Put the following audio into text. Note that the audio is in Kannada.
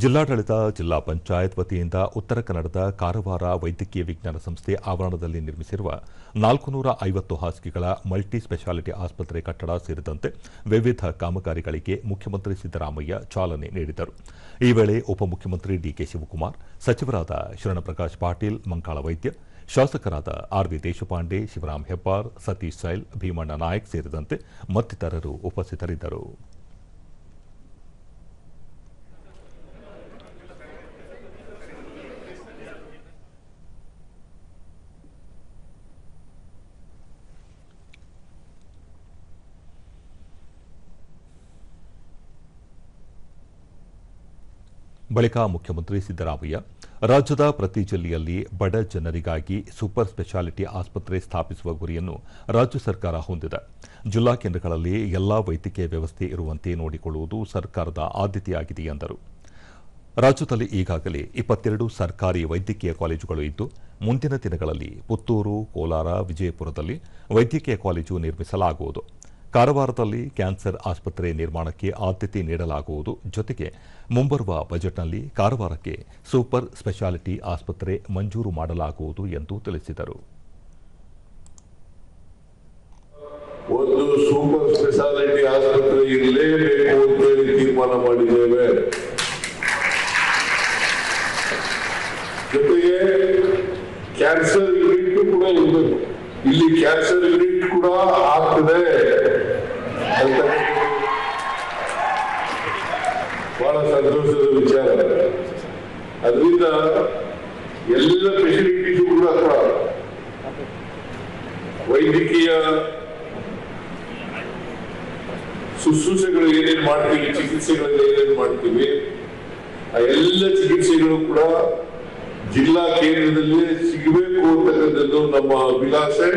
ಜಿಲ್ಲಾಡಳಿತ ಜಿಲ್ಲಾ ಪಂಚಾಯತ್ ವತಿಯಿಂದ ಉತ್ತರ ಕನ್ನಡದ ಕಾರವಾರ ವೈದ್ಯಕೀಯ ವಿಜ್ಞಾನ ಸಂಸ್ಥೆ ಆವರಣದಲ್ಲಿ ನಿರ್ಮಿಸಿರುವ 450 ಹಾಸಿಗೆಗಳ ಮಲ್ಟಿ ಸ್ಪೆಷಾಲಿಟಿ ಆಸ್ಪತ್ರೆ ಕಟ್ಟಡ ಸೇರಿದಂತೆ ವಿವಿಧ ಕಾಮಗಾರಿಗಳಿಗೆ ಮುಖ್ಯಮಂತ್ರಿ ಸಿದ್ದರಾಮಯ್ಯ ಚಾಲನೆ ನೀಡಿದರು. ಈ ವೇಳೆ ಉಪಮುಖ್ಯಮಂತ್ರಿ ಡಿಕೆ ಶಿವಕುಮಾರ್, ಸಚಿವರಾದ ಶರಣಪ್ರಕಾಶ್ ಪಾಟೀಲ್, ಮಂಕಾಳ ವೈದ್ಯ, ಶಾಸಕರಾದ ಆರ್.ವಿ. ದೇಶಪಾಂಡೆ, ಶಿವರಾಮ್ ಹೆಬ್ಬಾರ್, ಸತೀಶ್ ಸೈಲ್, ಭೀಮಣ್ಣ ನಾಯಕ್ ಸೇರಿದಂತೆ ಮತ್ತಿತರರು ಉಪಸ್ಥಿತರಿದ್ದರು. ಬಳಿಕ ಮುಖ್ಯಮಂತ್ರಿ ಸಿದ್ದರಾಮಯ್ಯ ರಾಜ್ಯದ ಪ್ರತಿ ಜಿಲ್ಲೆಯಲ್ಲಿ ಬಡ ಜನರಿಗಾಗಿ ಸೂಪರ್ ಸ್ಪೆಷಾಲಿಟಿ ಆಸ್ಪತ್ರೆ ಸ್ಥಾಪಿಸುವ ಗುರಿಯನ್ನು ರಾಜ್ಯ ಸರ್ಕಾರ ಹೊಂದಿದೆ. ಜಿಲ್ಲಾ ಕೇಂದ್ರಗಳಲ್ಲಿ ಎಲ್ಲಾ ವೈದ್ಯಕೀಯ ವ್ಯವಸ್ಥೆ ಇರುವಂತೆ ನೋಡಿಕೊಳ್ಳುವುದು ಸರ್ಕಾರದ ಆದ್ಯತೆಯಾಗಿದೆ ಎಂದರು. ರಾಜ್ಯದಲ್ಲಿ ಈಗಾಗಲೇ 22 ಸರ್ಕಾರಿ ವೈದ್ಯಕೀಯ ಕಾಲೇಜುಗಳು ಇದ್ದು, ಮುಂದಿನ ದಿನಗಳಲ್ಲಿ ಪುತ್ತೂರು, ಕೋಲಾರ, ವಿಜಯಪುರದಲ್ಲಿ ವೈದ್ಯಕೀಯ ಕಾಲೇಜು ನಿರ್ಮಿಸಲಾಗುವುದು. ಕಾರವಾರದಲ್ಲಿ ಕ್ಯಾನ್ಸರ್ ಆಸ್ಪತ್ರೆ ನಿರ್ಮಾಣಕ್ಕೆ ಆದ್ಯತೆ ನೀಡಲಾಗುವುದು. ಜೊತೆಗೆ ಮುಂಬರುವ ಬಜೆಟ್ನಲ್ಲಿ ಕಾರವಾರಕ್ಕೆ ಸೂಪರ್ ಸ್ಪೆಷಾಲಿಟಿ ಆಸ್ಪತ್ರೆ ಮಂಜೂರು ಮಾಡಲಾಗುವುದು ಎಂದು ತಿಳಿಸಿದರು. ಒಂದು ಸೂಪರ್ ಸ್ಪೆಷಾಲಿಟಿ ಆಸ್ಪತ್ರೆ ಇರಲೇಬೇಕು ಅಂತ ಹೇಳಿ ತೀರ್ಮಾನ ಮಾಡಿದ್ದೇವೆ. ಜೊತೆಗೆ ಕ್ಯಾನ್ಸರ್ ಯೂನಿಟ್ ಕೂಡ ಇರಬೇಕು. ಇಲ್ಲಿ ಕ್ಯಾನ್ಸರ್ ಯೂನಿಟ್ ಕೂಡ ಆಗ್ತದೆ ಅಂತ ಬಹಳ ಸಂತೋಷದ ವಿಚಾರ. ಅದರಿಂದ ಎಲ್ಲ ಫೆಸಿಲಿಟೀಸ್ ಕೂಡ ವೈದ್ಯಕೀಯ ಶುಶ್ರೂಷೆಗಳು ಏನೇನು ಮಾಡ್ತೀವಿ, ಚಿಕಿತ್ಸೆಗಳೆಲ್ಲ ಏನೇನು ಮಾಡ್ತೀವಿ, ಆ ಎಲ್ಲ ಚಿಕಿತ್ಸೆಗಳು ಕೂಡ ಜಿಲ್ಲಾ ಕೇಂದ್ರದಲ್ಲಿ ಸಿಗಬೇಕು ಅಂತಕ್ಕಂಥದ್ದು ನಮ್ಮ ಅಭಿಲಾಷೆ.